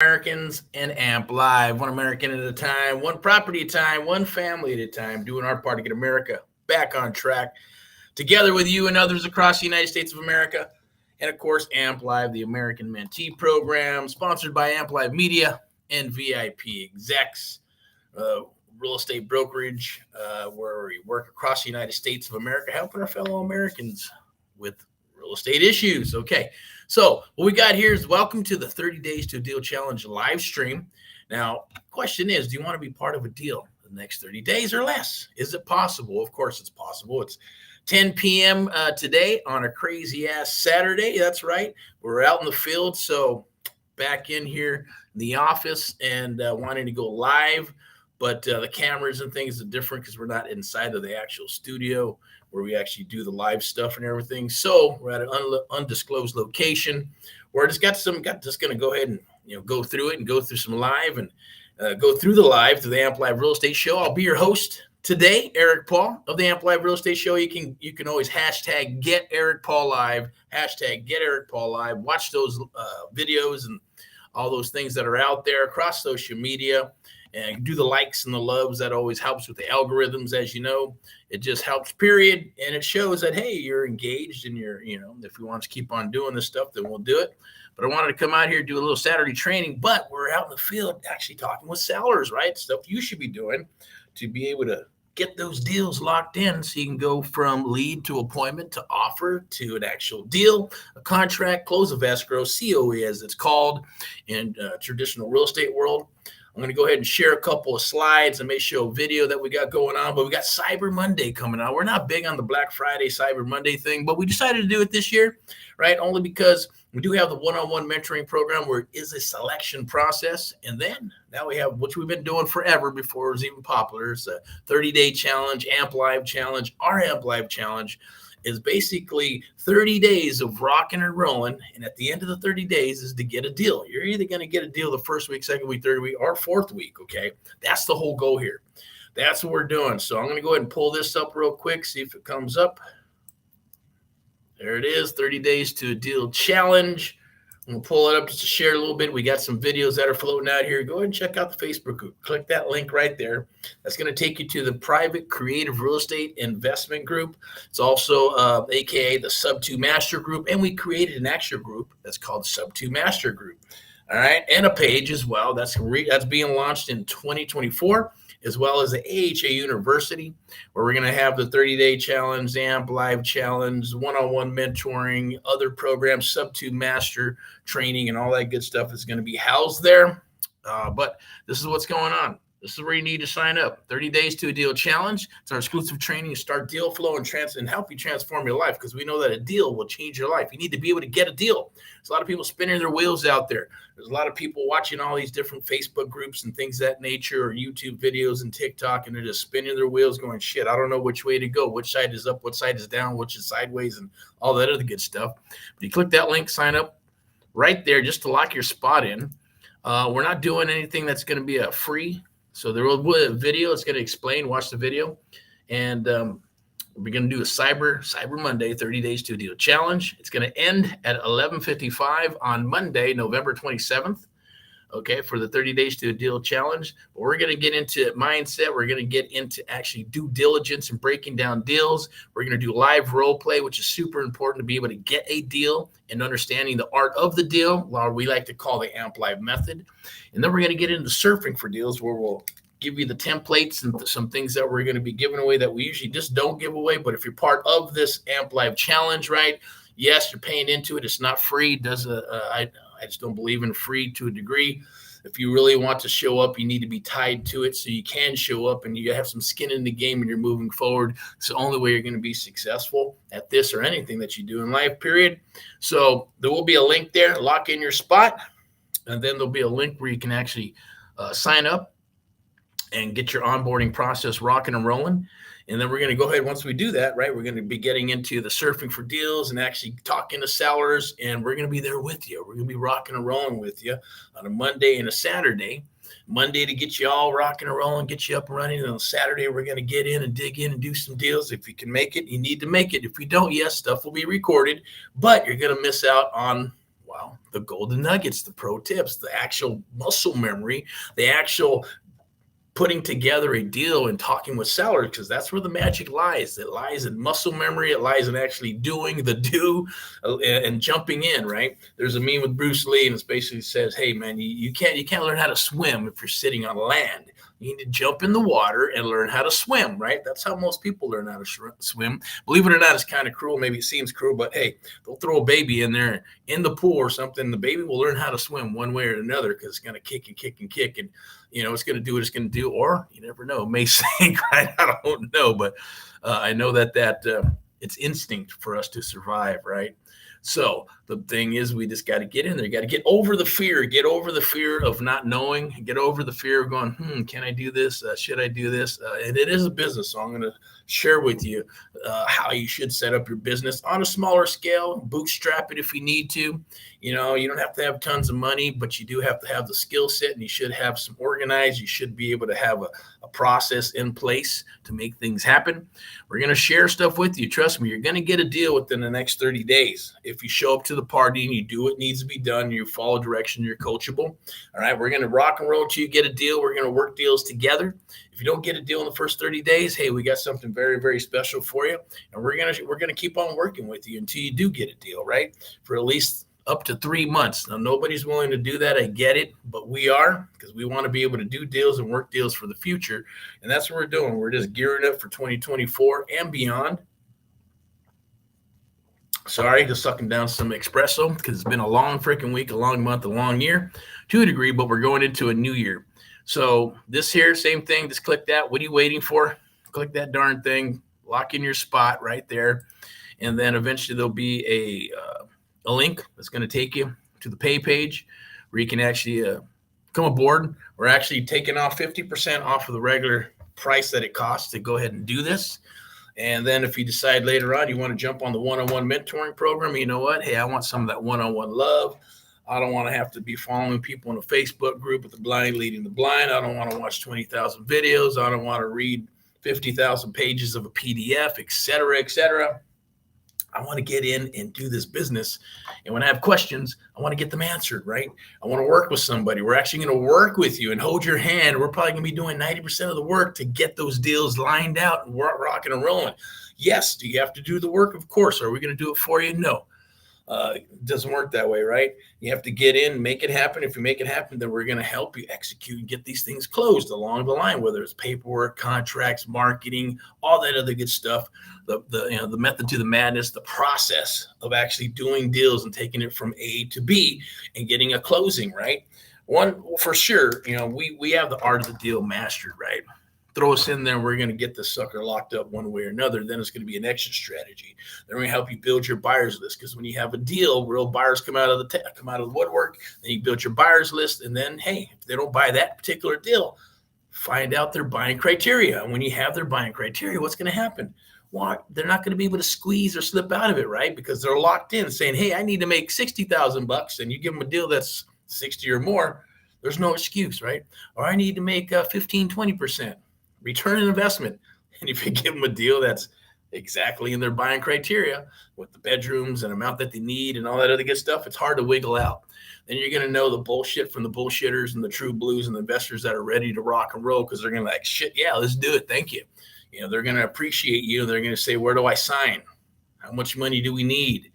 Americans and AMP Live, one American at a time, one property at a time, one family at a time, doing our part to get America back on track, together with you and others across the United States of America. And of course, AMP Live, the American Mentee program, sponsored by AMP Live Media and VIP Execs, uh, real estate brokerage, where we work across the United States of America, helping our fellow Americans with real estate issues. Okay. So what we got here is welcome to the 30 Days to a Deal Challenge live stream. Now, question is, do you want to be part of a deal the next 30 days or less? Is it possible? Of course it's possible. It's 10 p.m. Today on a crazy-ass Saturday. That's right. We're out in the field, so back in here in the office and wanting to go live, but the cameras and things are different because we're not inside of the actual studio where we actually do the live stuff and everything. So we're at an undisclosed location where I just going to go ahead and go through it and go through some live and go through the live to the AMP Live Real Estate Show. I'll be your host today, Erick Paul of the AMP Live Real Estate Show. You can always hashtag Get Erick Paul Live, hashtag Get Erick Paul Live. Watch those videos and all those things that are out there across social media. And do the likes and the loves. That always helps with the algorithms, as you know. It just helps, period. And it shows that, hey, you're engaged and if you want to keep on doing this stuff, then we'll do it. But I wanted to come out here, do a little Saturday training, but we're out in the field actually talking with sellers, right? Stuff you should be doing to be able to get those deals locked in so you can go from lead to appointment to offer to an actual deal, a contract, close of escrow, COE as it's called in traditional real estate world. I'm going to go ahead and share a couple of slides. I may show a video that we got going on, but we got Cyber Monday coming on. We're not big on the Black Friday, Cyber Monday thing, but we decided to do it this year, right? Only because we do have the one-on-one mentoring program where it is a selection process. And then now we have, which we've been doing forever before it was even popular. It's a 30-day challenge, AMP Live challenge. Our AMP Live challenge is basically 30 days of rocking and rolling. And at the end of the 30 days is to get a deal. You're either going to get a deal the first week, second week, third week, or fourth week. Okay. That's the whole goal here. That's what we're doing. So I'm going to go ahead and pull this up real quick, see if it comes up. There it is. 30 days to a deal challenge. I'm going to pull it up just to share a little bit. We got some videos that are floating out here. Go ahead and check out the Facebook group. Click that link right there. That's going to take you to the private creative real estate investment group. It's also AKA the Sub 2 Master Group. And we created an extra group that's called Sub 2 Master Group. All right. And a page as well. That's being launched in 2024, as well as the AHA University, where we're going to have the 30-day challenge, AMP Live challenge, one-on-one mentoring, other programs, Sub 2 Master training, and all that good stuff is going to be housed there. But this is what's going on. This is where you need to sign up. 30 Days to a Deal Challenge. It's our exclusive training to start deal flow and help you transform your life, because we know that a deal will change your life. You need to be able to get a deal. There's a lot of people spinning their wheels out there. There's a lot of people watching all these different Facebook groups and things of that nature, or YouTube videos and TikTok, and they're just spinning their wheels going, shit, I don't know which way to go. Which side is up, what side is down, which is sideways, and all that other good stuff. But you click that link, sign up right there just to lock your spot in. We're not doing anything that's going to be a free. So there will be a video. It's going to explain. Watch the video. And we're going to do a Cyber Monday, 30 Days to a Deal Challenge. It's going to end at 11:55 on Monday, November 27th. Okay, for the 30 Days to a Deal Challenge. But we're going to get into mindset. We're going to get into actually due diligence and breaking down deals. We're going to do live role play, which is super important to be able to get a deal and understanding the art of the deal, or we like to call the AMP Live method. And then we're going to get into surfing for deals, where we'll give you the templates and some things that we're going to be giving away that we usually just don't give away. But if you're part of this AMP Live challenge, right, yes, you're paying into it. It's not free. I just don't believe in free to a degree. If you really want to show up, you need to be tied to it so you can show up and you have some skin in the game and you're moving forward. It's the only way you're going to be successful at this or anything that you do in life, period. So there will be a link there. Lock in your spot. And then there'll be a link where you can actually sign up and get your onboarding process rocking and rolling. And then we're going to go ahead, once we do that, right, we're going to be getting into the surfing for deals and actually talking to sellers, and we're going to be there with you. We're going to be rocking and rolling with you on a Monday and a Saturday. Monday to get you all rocking and rolling, get you up and running. And on Saturday, we're going to get in and dig in and do some deals. If you can make it, you need to make it. If you don't, yes, stuff will be recorded, but you're going to miss out on Well, the golden nuggets, the pro tips, the actual muscle memory, the actual putting together a deal and talking with sellers, because that's where the magic lies. It lies in muscle memory. It lies in actually doing the and jumping in, right? There's a meme with Bruce Lee, and it basically says, hey, man, you can't learn how to swim if you're sitting on land. You need to jump in the water and learn how to swim, right? That's how most people learn how to swim. Believe it or not, it's kind of cruel. Maybe it seems cruel, but hey, they'll throw a baby in there in the pool or something. The baby will learn how to swim one way or another, because it's going to kick and kick and kick. And, it's going to do what it's going to do. Or you never know, it may sink, right? I don't know. But I know that it's instinct for us to survive, right? So the thing is, we just got to get in there. You got to get over the fear. Get over the fear of not knowing. Get over the fear of going, can I do this? Should I do this? And it is a business. So I'm going to share with you how you should set up your business on a smaller scale. Bootstrap it if you need to. You don't have to have tons of money, but you do have to have the skill set, and you should have some organized. You should be able to have a process in place to make things happen. We're going to share stuff with you. Trust me, you're going to get a deal within the next 30 days. If you show up to the party and you do what needs to be done, you follow direction, you're coachable. All right, we're going to rock and roll till you get a deal. We're going to work deals together. If you don't get a deal in the first 30 days, hey, we got something very, very special for you. And we're going to keep on working with you until you do get a deal, right? For at least up to 3 months. Now, nobody's willing to do that. I get it, but we are, because we want to be able to do deals and work deals for the future. And that's what we're doing. We're just gearing up for 2024 and beyond. Sorry, just sucking down some espresso, because it's been a long freaking week, a long month, a long year to a degree, but we're going into a new year. So this here, same thing. Just click that. What are you waiting for? Click that darn thing. Lock in your spot right there. And then eventually there'll be a link that's going to take you to the pay page where you can actually come aboard. We're actually taking off 50% off of the regular price that it costs to go ahead and do this. And then if you decide later on you want to jump on the one-on-one mentoring program, you know what? Hey, I want some of that one-on-one love. I don't want to have to be following people in a Facebook group with the blind leading the blind. I don't want to watch 20,000 videos. I don't want to read 50,000 pages of a PDF, et cetera, et cetera. I want to get in and do this business. And when I have questions, I want to get them answered, right? I want to work with somebody. We're actually going to work with you and hold your hand. We're probably going to be doing 90% of the work to get those deals lined out and we're rocking and rolling. Yes. Do you have to do the work? Of course. Are we going to do it for you? No. It doesn't work that way, right? You have to get in, make it happen. If you make it happen, then we're going to help you execute and get these things closed along the line, whether it's paperwork, contracts, marketing, all that other good stuff. The method to the madness, the process of actually doing deals and taking it from A to B and getting a closing, right? One for sure, we have the art of the deal mastered, right? Throw us in there, we're going to get this sucker locked up one way or another. Then it's going to be an exit strategy. Then we're going to help you build your buyers list, because when you have a deal, real buyers come out of the woodwork. Then you build your buyers list, and then hey, if they don't buy that particular deal, find out their buying criteria. And when you have their buying criteria, what's going to happen? Well, they're not going to be able to squeeze or slip out of it, right? Because they're locked in, saying, "Hey, I need to make $60,000," and you give them a deal that's 60 or more. There's no excuse, right? Or I need to make 15, 20%. Return on investment. And if you give them a deal that's exactly in their buying criteria with the bedrooms and amount that they need and all that other good stuff, it's hard to wiggle out. Then you're going to know the bullshit from the bullshitters and the true blues and the investors that are ready to rock and roll, because they're going to like, shit, yeah, let's do it. Thank you. They're going to appreciate you. They're going to say, where do I sign? How much money do we need?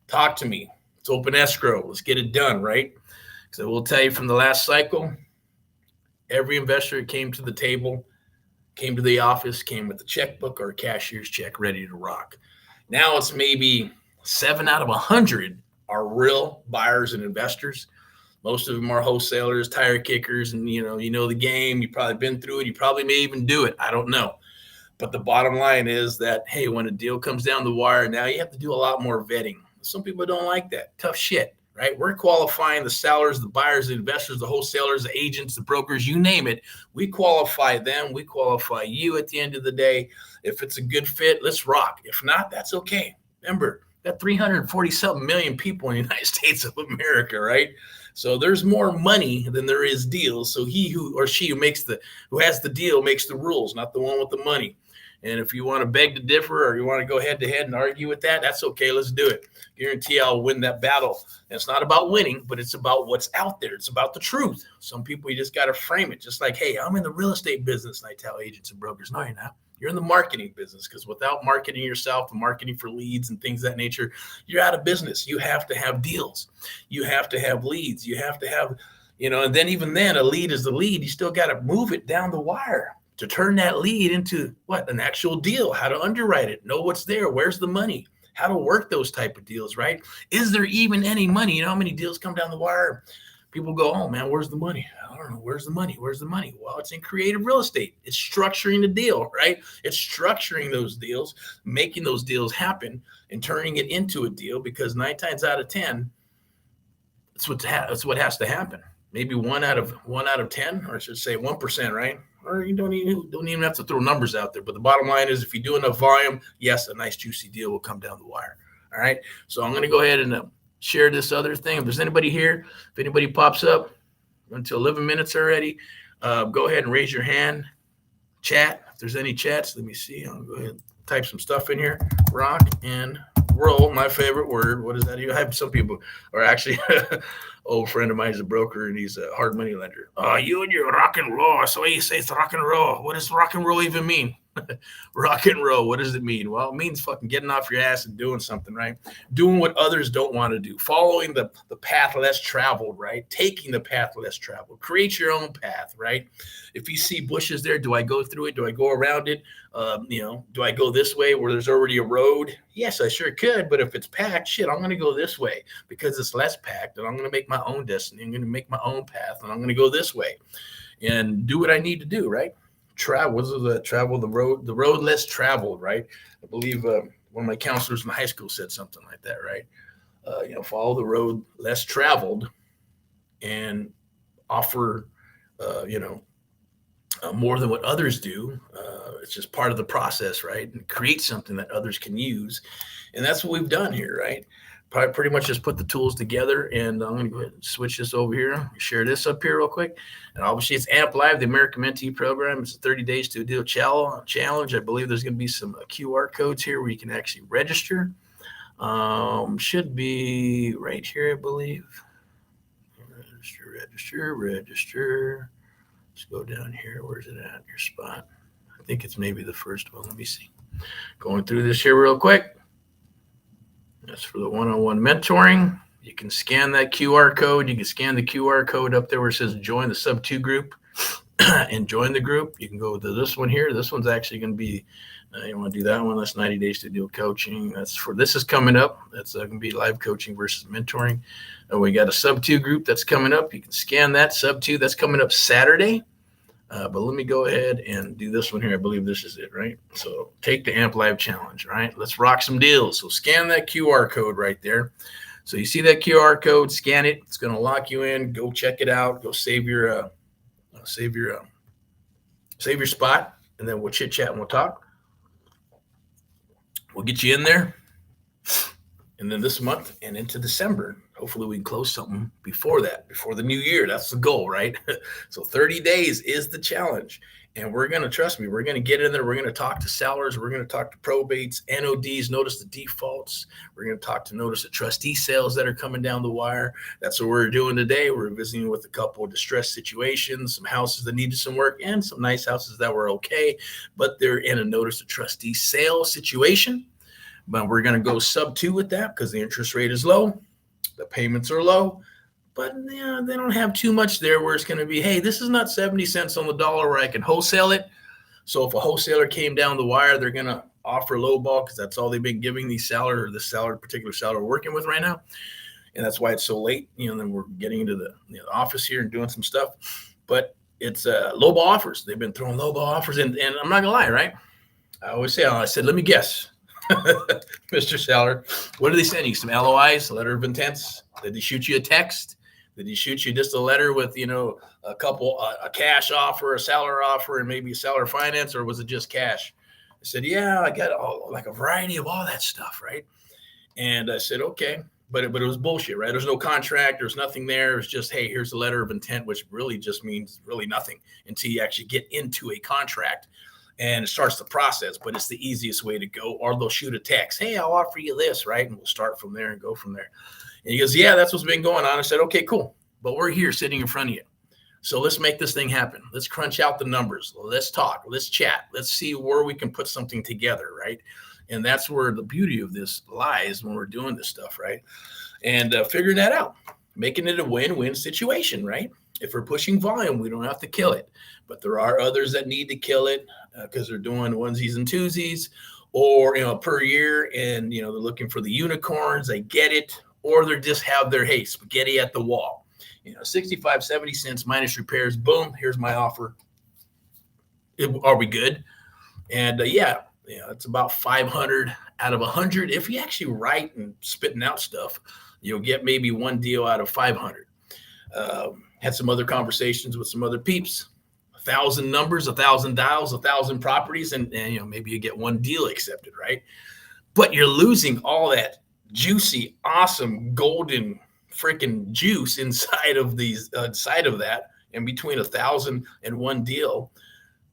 Talk to me. It's open escrow. Let's get it done, right? So we'll tell you from the last cycle, every investor came to the table, came to the office, came with a checkbook or a cashier's check ready to rock. Now it's maybe 7 out of 100 are real buyers and investors. Most of them are wholesalers, tire kickers, and you know the game. You've probably been through it. You probably may even do it. I don't know. But the bottom line is that, hey, when a deal comes down the wire, now you have to do a lot more vetting. Some people don't like that. Tough shit. Right? We're qualifying the sellers, the buyers, the investors, the wholesalers, the agents, the brokers, you name it. We qualify them. We qualify you at the end of the day. If it's a good fit, let's rock. If not, that's okay. Remember, got 340-something million people in the United States of America, right? So there's more money than there is deals. So he who has the deal makes the rules, not the one with the money. And if you want to beg to differ or you want to go head to head and argue with that, that's okay. Let's do it. Guarantee I'll win that battle. And it's not about winning, but it's about what's out there. It's about the truth. Some people, you just got to frame it. Just like, hey, I'm in the real estate business. And I tell agents and brokers, no, you're not. You're in the marketing business, because without marketing yourself and marketing for leads and things of that nature, you're out of business. You have to have deals. You have to have leads. You have to have, and then even then, a lead is the lead. You still got to move it down the wire to turn that lead into what? An actual deal, how to underwrite it, know what's there, where's the money, how to work those type of deals, right? Is there even any money? You know how many deals come down the wire? People go, oh man, where's the money? I don't know. Where's the money? Where's the money? Well, it's in creative real estate. It's structuring the deal, right? It's structuring those deals, making those deals happen and turning it into a deal, because 9 times out of 10, that's what has to happen. Maybe 1 out of 10, or I should say 1%, right? Or you don't even have to throw numbers out there. But the bottom line is, if you do enough volume, yes, a nice juicy deal will come down the wire. All right. So I'm going to go ahead and share this other thing. If there's anybody here, if anybody pops up until 11 minutes already, go ahead and raise your hand. Chat. If there's any chats, let me see. I'll go ahead and type some stuff in here. Rock and roll, my favorite word. What is that? I have some people, or actually, old friend of mine is a broker and he's a hard money lender. You and your rock and roll. So you say it's rock and roll. What does rock and roll even mean? Rock and roll. What does it mean? Well, it means fucking getting off your ass and doing something, right? Doing what others don't want to do. Following the path less traveled, right? Taking the path less traveled. Create your own path, right? If you see bushes there, do I go through it? Do I go around it? Do I go this way where there's already a road? Yes, I sure could. But if it's packed, shit, I'm going to go this way because it's less packed, and I'm going to make my own destiny. I'm going to make my own path, and I'm going to go this way and do what I need to do, right? Travel the road less traveled, right? I believe one of my counselors in high school said something like that, right? Follow the road less traveled and offer, more than what others do. It's just part of the process, right? And create something that others can use. And that's what we've done here, right? Pretty much just put the tools together, and I'm going to go ahead and switch this over here, share this up here real quick. And obviously it's AMP Live, the American Mentee program. It's a 30 days to a deal challenge. I believe there's going to be some QR codes here where you can actually register. Should be right here, I believe. Register. Let's go down here. Where's it at? Your spot. I think it's maybe the first one. Let me see. Going through this here real quick. That's for the one-on-one mentoring. You can scan that QR code. You can scan the QR code up there where it says join the sub 2 group and join the group. You can go to this one here. This one's actually going to be, you want to do that one. That's 90 days to deal coaching. This is coming up. That's going to be live coaching versus mentoring. And we got a sub 2 group that's coming up. You can scan that sub 2. That's coming up Saturday. But let me go ahead and do this one here. I believe this is it, right? So take the AMP Live challenge, right? Let's rock some deals. So scan that QR code right there. So you see that QR code, scan it. It's going to lock you in. Go check it out. Go save your spot, and then we'll chit chat and we'll talk. We'll get you in there. And then this month and into December, hopefully we can close something before that, before the new year. That's the goal, right? So 30 days is the challenge. And we're going to, trust me, we're going to get in there. We're going to talk to sellers. We're going to talk to probates, NODs, notice the defaults. We're going to notice the trustee sales that are coming down the wire. That's what we're doing today. We're visiting with a couple of distressed situations, some houses that needed some work, and some nice houses that were okay, but they're in a notice of trustee sale situation. But we're going to go sub 2 with that because the interest rate is low. The payments are low, but they don't have too much there where it's going to be, hey, this is not 70 cents on the dollar where I can wholesale it. So if a wholesaler came down the wire, they're going to offer low ball because that's all they've been giving these seller or the particular seller we're working with right now. And that's why it's so late. Then we're getting into the office here and doing some stuff. But it's low ball offers. They've been throwing low ball offers. And I'm not going to lie, right? I said, let me guess. Mr. Seller, what did they send you? Some LOIs, letter of intents? Did they shoot you a text? Did he shoot you just a letter with, a cash offer, a seller offer, and maybe a seller finance, or was it just cash? I said, yeah, I got a variety of all that stuff, right? And I said, okay, but it was bullshit, right? There's no contract. There's nothing there. It's just, hey, here's a letter of intent, which really just means really nothing until you actually get into a contract. and it starts the process, but it's the easiest way to go. Or they'll shoot a text, hey, I'll offer you this, right? And we'll start from there and go from there. And he goes, yeah, that's what's been going on. I said, okay, cool. But we're here sitting in front of you. So let's make this thing happen. Let's crunch out the numbers. Let's talk. Let's chat. Let's see where we can put something together, right? And that's where the beauty of this lies when we're doing this stuff, right? And figuring that out, making it a win-win situation, right? If we're pushing volume, we don't have to kill it. But there are others that need to kill it because they're doing onesies and twosies, or per year, and they're looking for the unicorns. They get it, or they just have their spaghetti at the wall. 65, 70 cents minus repairs. Boom, here's my offer. Are we good? And it's about 500 out of 100. If you actually write and spitting out stuff, you'll get maybe one deal out of 500. Had some other conversations with some other peeps. 1,000 numbers, 1,000 dials, 1,000 properties, and maybe you get one deal accepted, right? But you're losing all that juicy, awesome, golden freaking juice inside of that. And between 1,000 and one deal,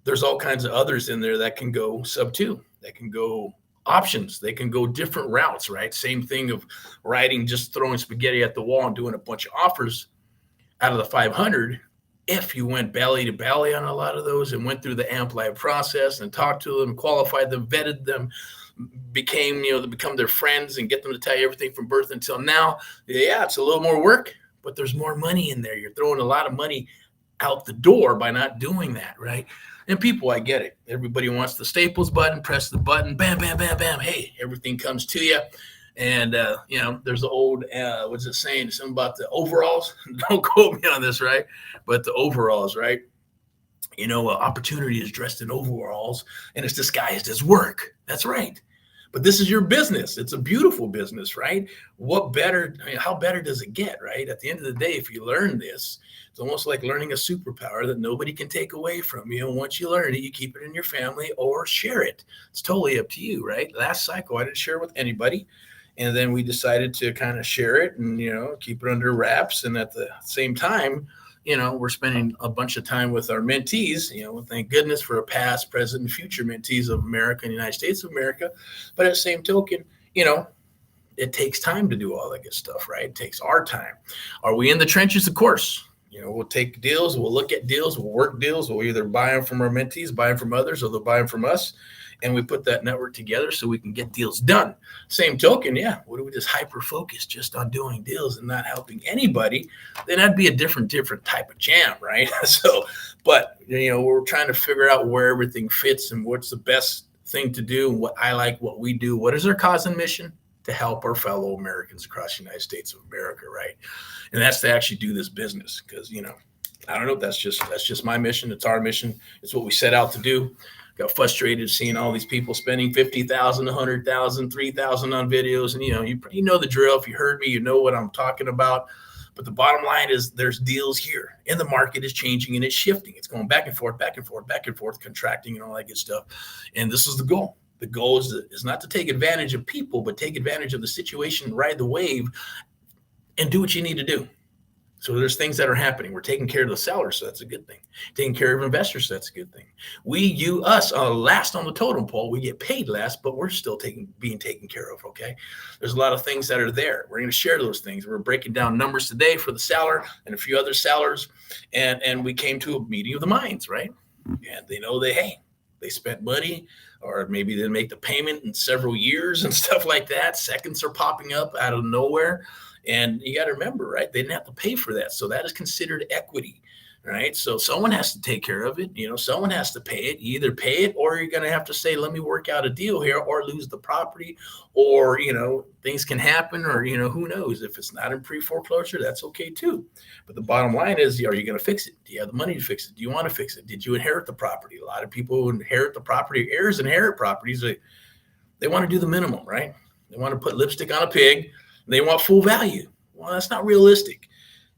there's all kinds of others in there that can go sub 2, that can go options, they can go different routes, right? Same thing of writing, just throwing spaghetti at the wall and doing a bunch of offers out of the 500. If you went belly to belly on a lot of those and went through the AMP Live process and talked to them, qualified them, vetted them, become their friends and get them to tell you everything from birth until now, it's a little more work, but there's more money in there. You're throwing a lot of money out the door by not doing that, right? And people, I get it. Everybody wants the Staples button, press the button, bam, bam, bam, bam. Hey, everything comes to you. And, there's the old, what's it saying? Something about the overalls. Don't quote me on this, right? But the overalls, right? Opportunity is dressed in overalls and it's disguised as work. That's right. But this is your business. It's a beautiful business, right? How better does it get, right? At the end of the day, if you learn this, it's almost like learning a superpower that nobody can take away from you. Once you learn it, you keep it in your family or share it. It's totally up to you, right? Last cycle, I didn't share with anybody. And then we decided to kind of share it and, keep it under wraps. And at the same time, we're spending a bunch of time with our mentees, thank goodness for a past, present, and future mentees of America and the United States of America. But at the same token, it takes time to do all that good stuff, right? It takes our time. Are we in the trenches? Of course. We'll take deals, we'll look at deals, we'll work deals, we'll either buy them from our mentees, buy them from others, or they'll buy them from us. And we put that network together so we can get deals done. Same token, what do we just hyper focus just on doing deals and not helping anybody? Then that'd be a different type of jam, right? But we're trying to figure out where everything fits and what's the best thing to do, and what I like, what we do. What is our cause and mission? To help our fellow Americans across the United States of America, right? And that's to actually do this business because, I don't know, that's just my mission. It's our mission. It's what we set out to do. Got frustrated seeing all these people spending $50,000, $100,000, $3,000 on videos. And, you know the drill. If you heard me, you know what I'm talking about. But the bottom line is there's deals here and the market is changing and it's shifting. It's going back and forth, back and forth, back and forth, contracting and all that good stuff. And this is the goal. The goal is not to take advantage of people, but take advantage of the situation, ride the wave, and do what you need to do. So there's things that are happening. We're taking care of the sellers, so that's a good thing. Taking care of investors, so that's a good thing. Us, last on the totem pole. We get paid last, but we're still being taken care of, okay? There's a lot of things that are there. We're going to share those things. We're breaking down numbers today for the seller and a few other sellers, and we came to a meeting of the minds, right? And they spent money, or maybe they didn't make the payment in several years and stuff like that. Seconds are popping up out of nowhere. And you got to remember, right? They didn't have to pay for that. So that is considered equity, right? So someone has to take care of it. Someone has to pay it. You either pay it or you're going to have to say, let me work out a deal here, or lose the property, or, things can happen, or, who knows? If it's not in pre-foreclosure, that's okay too. But the bottom line is, are you going to fix it? Do you have the money to fix it? Do you want to fix it? Did you inherit the property? A lot of people who inherit the property, heirs inherit properties. They want to do the minimum, right? They want to put lipstick on a pig. They want full value. Well, that's not realistic.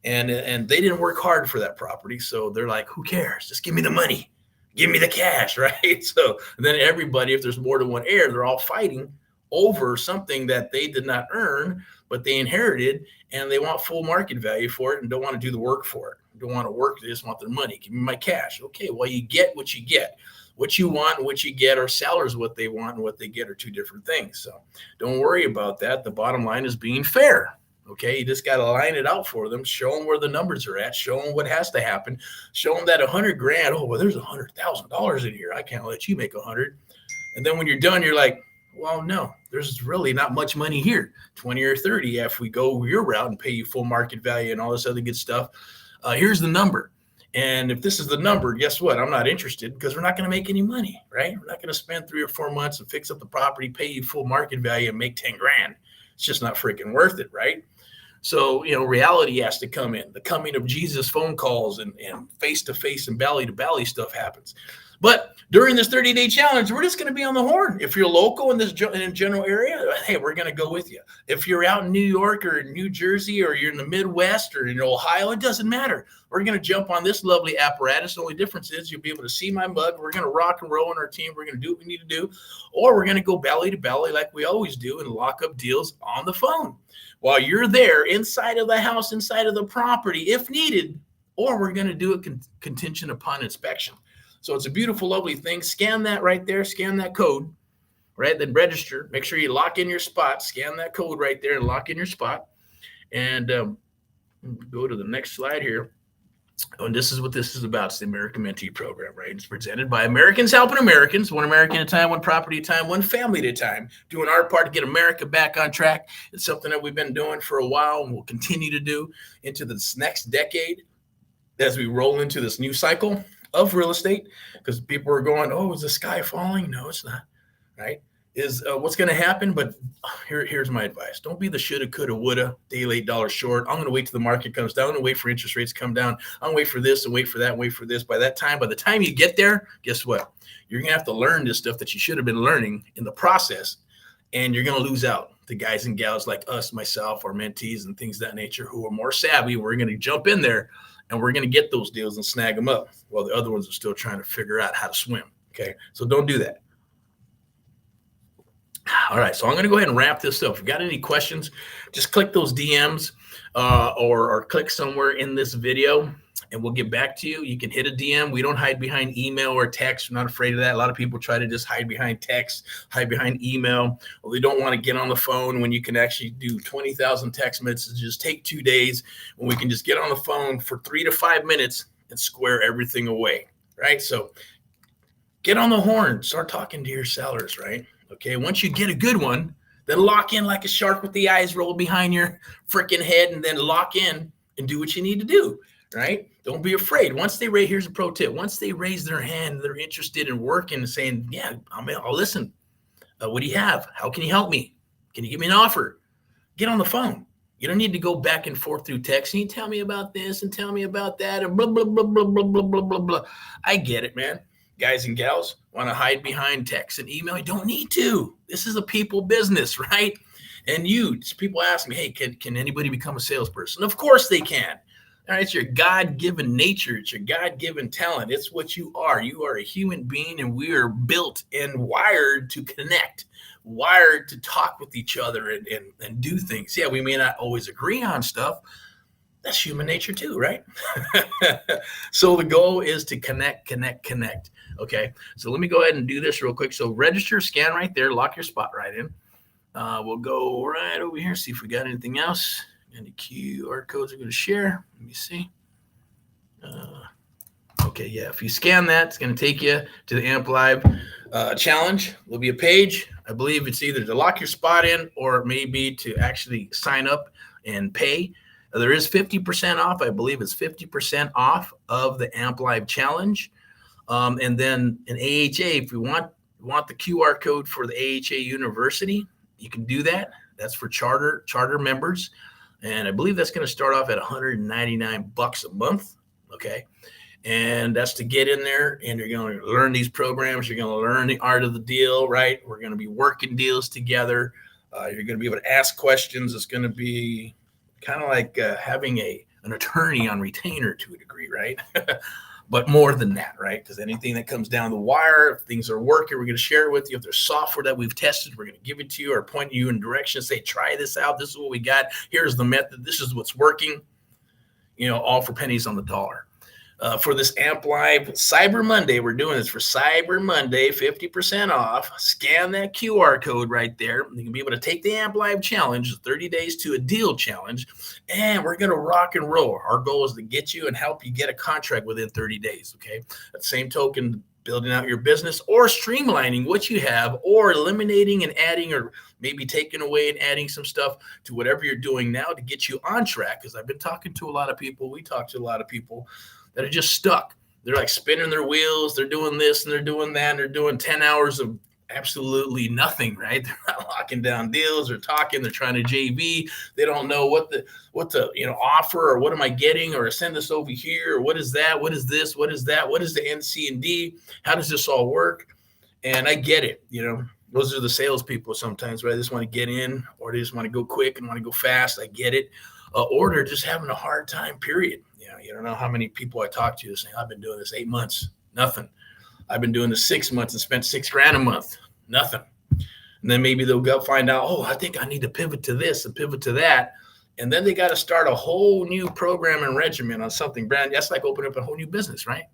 And they didn't work hard for that property. So they're like, who cares? Just give me the money. Give me the cash, right? So then everybody, if there's more than one heir, they're all fighting over something that they did not earn, but they inherited, and they want full market value for it and don't want to do the work for it. Don't want to work. They just want their money. Give me my cash. Okay, well, you get what you get. What you want and what you get, or sellers what they want and what they get are two different things. So don't worry about that. The bottom line is being fair. Okay, you just got to line it out for them, show them where the numbers are at, show them what has to happen, show them that $100,000. Oh, well, there's $100,000 in here. I can't let you make 100. And then when you're done, you're like, well, no, there's really not much money here. 20 or 30 if we go your route and pay you full market value and all this other good stuff. Here's the number. And if this is the number, guess what? I'm not interested, because we're not going to make any money, right? We're not going to spend 3 or 4 months and fix up the property, pay you full market value and make 10 grand. It's just not freaking worth it, right? So, reality has to come in. The coming of Jesus phone calls and face-to-face and belly-to-belly stuff happens. But during this 30-day challenge, we're just going to be on the horn. If you're local in this general area, hey, we're going to go with you. If you're out in New York or in New Jersey, or you're in the Midwest or in Ohio, it doesn't matter. We're going to jump on this lovely apparatus. The only difference is you'll be able to see my mug. We're going to rock and roll in our team. We're going to do what we need to do. Or we're going to go belly to belly like we always do and lock up deals on the phone while you're there inside of the house, inside of the property, if needed. Or we're going to do it contingent upon inspection. So it's a beautiful, lovely thing. Scan that right there. Scan that code, right? Then register. Make sure you lock in your spot. Scan that code right there and lock in your spot. And go to the next slide here. And this is what this is about. It's the American Mentee program, right? It's presented by Americans helping Americans, one American at a time, one property at a time, one family at a time, doing our part to get America back on track. It's something that we've been doing for a while and we'll continue to do into this next decade as we roll into this new cycle of real estate, because people are going, oh, is the sky falling? No, it's not, right? Is what's going to happen. But here's my advice. Don't be the shoulda, coulda, woulda, day late, dollar short. I'm going to wait till the market comes down. I'm going to wait for interest rates to come down. I'm going to wait for this and wait for that and wait for this. By the time you get there, guess what? You're going to have to learn this stuff that you should have been learning in the process, and you're going to lose out. The guys and gals like us, myself, our mentees and things of that nature who are more savvy, we're going to jump in there and we're going to get those deals and snag them up while the other ones are still trying to figure out how to swim. Okay. So don't do that. All right. So I'm going to go ahead and wrap this up. If you got any questions, just click those DMs or click somewhere in this video and we'll get back to you. You can hit a DM. We don't hide behind email or text. We're not afraid of that. A lot of people try to just hide behind text, hide behind email. Well, they don't want to get on the phone when you can actually do 20,000 text messages. Just take 2 days when we can just get on the phone for 3 to 5 minutes and square everything away, right? So get on the horn. Start talking to your sellers, right? Okay, once you get a good one, then lock in like a shark with the eyes rolled behind your freaking head and then lock in and do what you need to do, right? Don't be afraid. Once they raise, here's a pro tip. Once they raise their hand, they're interested in working and saying, yeah, I'll listen. What do you have? How can you help me? Can you give me an offer? Get on the phone. You don't need to go back and forth through text. You tell me about this and tell me about that and blah, blah, blah, blah, blah, blah, blah, blah, blah. I get it, man. Guys and gals want to hide behind text and email. You don't need to. This is a people business, right? And people ask me, hey, can anybody become a salesperson? Of course they can. All right, it's your God-given nature. It's your God-given talent. It's what you are. You are a human being, and we are built and wired to connect, wired to talk with each other and do things. Yeah, we may not always agree on stuff. That's human nature too, right? So the goal is to connect. Okay, so let me go ahead and do this real quick. So register, scan right there, lock your spot right in. We'll go right over here, see if we got anything else. Any QR codes we're going to share. Let me see. Okay, yeah, if you scan that, it's going to take you to the Amp Live challenge. There'll be a page. I believe it's either to lock your spot in or maybe to actually sign up and pay. There is 50% off. I believe it's 50% off of the Amp Live challenge. And then an AHA, if you want the QR code for the AHA University, you can do that. That's for charter members. And I believe that's going to start off at $199 a month. Okay. And that's to get in there and you're going to learn these programs. You're going to learn the art of the deal, right? We're going to be working deals together. You're going to be able to ask questions. It's going to be kind of like having an attorney on retainer to a degree, right? But more than that, right? Because anything that comes down the wire, if things are working, we're going to share it with you. If there's software that we've tested, we're going to give it to you or point you in direction, say, try this out. This is what we got. Here's the method. This is what's working, all for pennies on the dollar. For this AMP Live Cyber Monday, we're doing this for Cyber Monday, 50% off. Scan that QR code right there. You can be able to take the AMP Live challenge, 30 days to a deal challenge, and we're going to rock and roll. Our goal is to get you and help you get a contract within 30 days, okay? At the same token, building out your business or streamlining what you have or eliminating and adding or maybe taking away and adding some stuff to whatever you're doing now to get you on track. Because I've been talking to a lot of people. We talk to a lot of people that are just stuck. They're like spinning their wheels. They're doing this and they're doing that. And they're doing 10 hours of absolutely nothing, right? They're not locking down deals. They're talking. They're trying to JV. They don't know what the offer or what am I getting or send this over here or what is that? What is this? What is that? What is the NC and D? How does this all work? And I get it. Those are the salespeople sometimes, right? They just want to get in or they just want to go quick and want to go fast. I get it. Or they're just having a hard time, period. You don't know how many people I talk to saying, I've been doing this 8 months, nothing. I've been doing this 6 months and spent $6,000 a month, nothing. And then maybe they'll go find out, I think I need to pivot to this and pivot to that. And then they got to start a whole new program and regimen on something brand. That's like opening up a whole new business, right?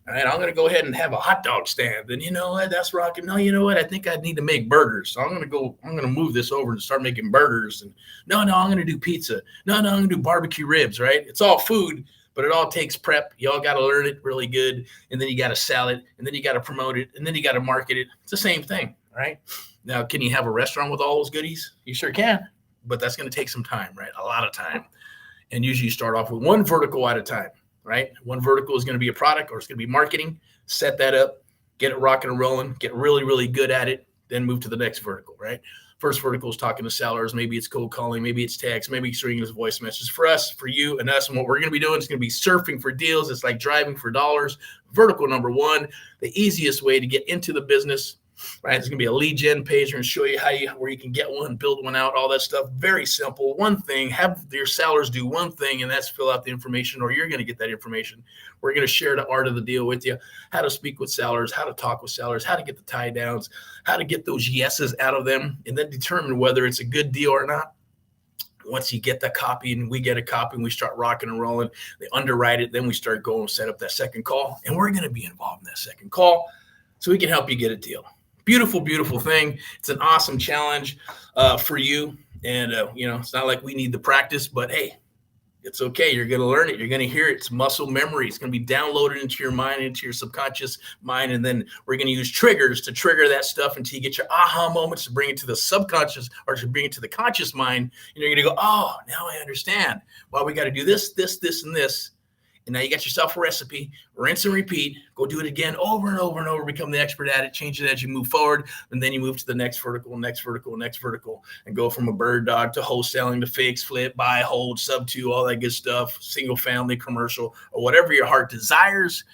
All right, I'm going to go ahead and have a hot dog stand. And you know what? That's rocking. No, you know what? I think I need to make burgers. So I'm going to move this over and start making burgers. And no, I'm going to do pizza. No, I'm going to do barbecue ribs, right? It's all food, but it all takes prep. You all got to learn it really good. And then you got to sell it. And then you got to promote it. And then you got to market it. It's the same thing, right? Now, can you have a restaurant with all those goodies? You sure can. But that's going to take some time, right? A lot of time. And usually you start off with one vertical at a time. Right? One vertical is going to be a product or it's going to be marketing. Set that up, get it rocking and rolling, get really, really good at it, then move to the next vertical, right? First vertical is talking to sellers. Maybe it's cold calling. Maybe it's text. Maybe it's ringing voice messages. For us, for you and us, and what we're going to be doing is going to be surfing for deals. It's like driving for dollars. Vertical number one, the easiest way to get into the business, right? It's going to be a lead gen page. We're going to show you where you can get one, build one out, all that stuff. Very simple. One thing, have your sellers do one thing, and that's fill out the information, or you're going to get that information. We're going to share the art of the deal with you, how to speak with sellers, how to talk with sellers, how to get the tie downs, how to get those yeses out of them, and then determine whether it's a good deal or not. Once you get the copy and we get a copy and we start rocking and rolling, they underwrite it, then we start going and set up that second call, and we're going to be involved in that second call so we can help you get a deal. Beautiful, beautiful thing. It's an awesome challenge for you. And, it's not like we need the practice, but hey, it's okay. You're going to learn it. You're going to hear it. It's muscle memory. It's going to be downloaded into your mind, into your subconscious mind. And then we're going to use triggers to trigger that stuff until you get your aha moments to bring it to the subconscious or to bring it to the conscious mind. And you're going to go, oh, now I understand why we got to do this, this, this, and this. And now you got yourself a recipe, rinse and repeat, go do it again over and over and over, become the expert at it, change it as you move forward. And then you move to the next vertical, next vertical, next vertical, and go from a bird dog to wholesaling to fix, flip, buy, hold, sub to, all that good stuff, single family, commercial, or whatever your heart desires.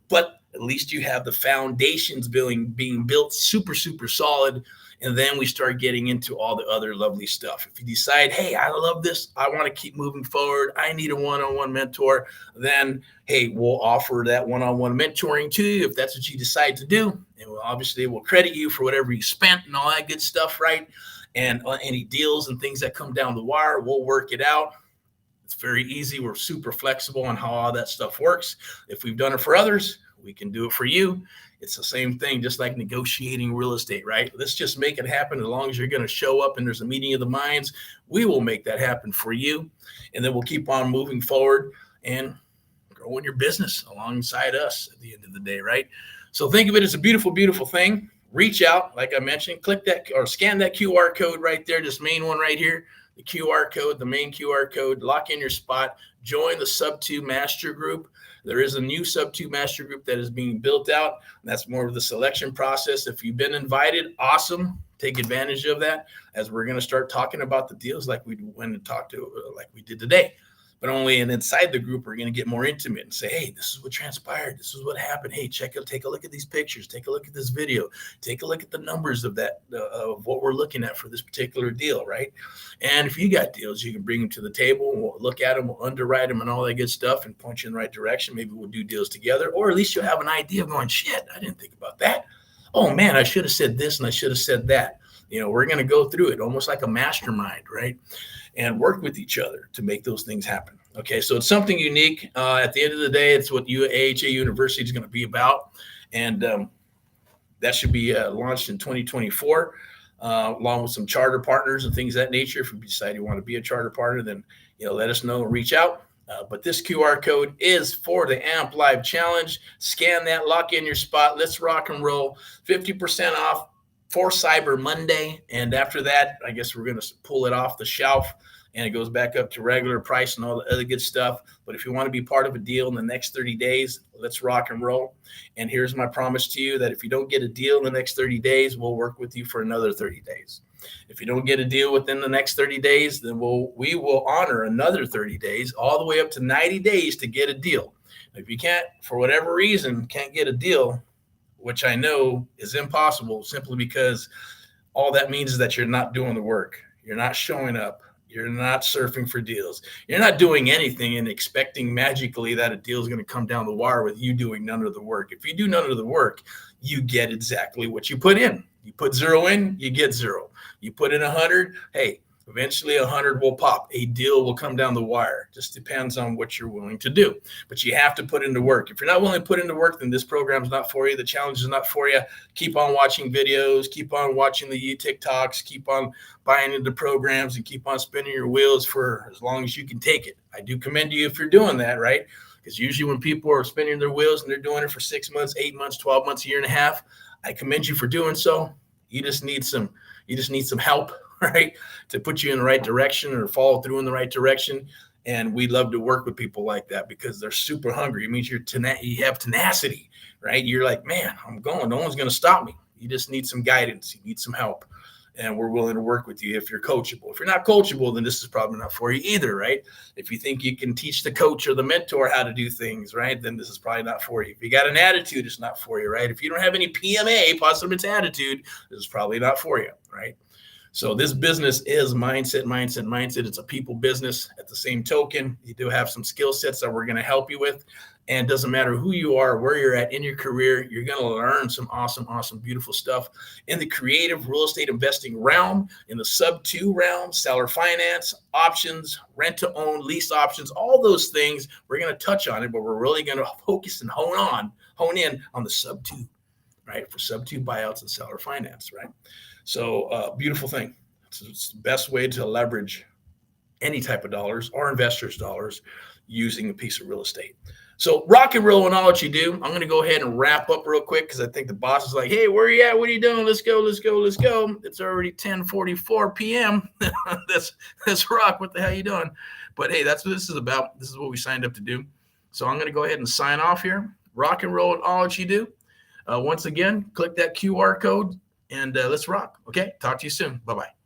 But at least you have the foundations being built super, super solid. And then we start getting into all the other lovely stuff. If you decide, hey, I love this, I want to keep moving forward, I need a one-on-one mentor, then, hey, we'll offer that one-on-one mentoring to you if that's what you decide to do. And we'll credit you for whatever you spent and all that good stuff, right? And any deals and things that come down the wire, we'll work it out. It's very easy. We're super flexible on how all that stuff works. If we've done it for others, we can do it for you. It's the same thing, just like negotiating real estate, right? Let's just make it happen. As long as you're going to show up and there's a meeting of the minds, we will make that happen for you. And then we'll keep on moving forward and growing your business alongside us at the end of the day, right? So think of it as a beautiful, beautiful thing. Reach out, like I mentioned, click that or scan that QR code right there, this main one right here, the QR code, the main QR code, lock in your spot, join the Sub 2 Master Group. There is a new Sub 2 Master Group that is being built out. That's more of the selection process. If you've been invited, awesome. Take advantage of that as we're going to start talking about the deals like we went and talked to, like we did today. but only inside the group we're going to get more intimate and say, hey, this is what transpired. This is what happened. Hey, take a look at these pictures. Take a look at this video. Take a look at the numbers of that, of what we're looking at for this particular deal, right? And if you got deals, you can bring them to the table. We'll look at them, we'll underwrite them and all that good stuff and point you in the right direction. Maybe we'll do deals together, or at least you'll have an idea of going, shit, I didn't think about that. Oh man, I should have said this and I should have said that. We're going to go through it almost like a mastermind, right? And work with each other to make those things happen. Okay, so it's something unique. At the end of the day, it's what AHA University is going to be about. And that should be launched in 2024, along with some charter partners and things of that nature. If you decide you want to be a charter partner, then let us know and reach out. But this QR code is for the AMP Live Challenge. Scan that, lock in your spot. Let's rock and roll. 50% off for Cyber Monday. And after that, I guess we're going to pull it off the shelf and it goes back up to regular price and all the other good stuff. But if you want to be part of a deal in the next 30 days, let's rock and roll. And here's my promise to you that if you don't get a deal in the next 30 days, we'll work with you for another 30 days. If you don't get a deal within the next 30 days, then we will honor another 30 days, all the way up to 90 days to get a deal. If you can't, for whatever reason, can't get a deal, which I know is impossible, simply because all that means is that you're not doing the work. You're not showing up. You're not surfing for deals. You're not doing anything and expecting magically that a deal is going to come down the wire with you doing none of the work. If you do none of the work, you get exactly what you put in. You put 0 in, you get 0. You put in 100, hey, eventually 100 will pop. A deal will come down the wire. Just depends on what you're willing to do. But you have to put into work. If you're not willing to put into work, then this program is not for you. The challenge is not for you. Keep on watching videos. Keep on watching the TikToks. Keep on buying into programs and keep on spinning your wheels for as long as you can take it. I do commend you if you're doing that, right? Because usually when people are spinning their wheels and they're doing it for 6 months, 8 months, 12 months, a year and a half, I commend you for doing so. You just need some help, right, to put you in the right direction or follow through in the right direction. And we love to work with people like that because they're super hungry. It means you have tenacity, right? You're like, man, I'm going. No one's going to stop me. You just need some guidance. You need some help. And we're willing to work with you if you're coachable. If you're not coachable, then this is probably not for you either, right? If you think you can teach the coach or the mentor how to do things, right, then this is probably not for you. If you got an attitude, it's not for you, right? If you don't have any PMA, positive mental attitude, this is probably not for you, right? So this business is mindset. It's a people business. At the same token, you do have some skill sets that we're going to help you with. And it doesn't matter who you are, where you're at in your career, you're going to learn some awesome, beautiful stuff in the creative real estate investing realm, in the sub-2 realm, seller finance, options, rent to own, lease options, all those things. We're going to touch on it, but we're really going to focus and hone in on the sub-2, right? For sub-2 buyouts and seller finance, right? So beautiful thing. It's the best way to leverage any type of dollars or investors' dollars using a piece of real estate. So rock and roll in all that you do. I'm going to go ahead and wrap up real quick because I think the boss is like, hey, where are you at? What are you doing? Let's go. It's already 10:44 p.m. Let's rock. What the hell are you doing? But hey, that's what this is about. This is what we signed up to do. So I'm going to go ahead and sign off here. Rock and roll in all that you do. Once again, click that QR code and let's rock. Okay. Talk to you soon. Bye-bye.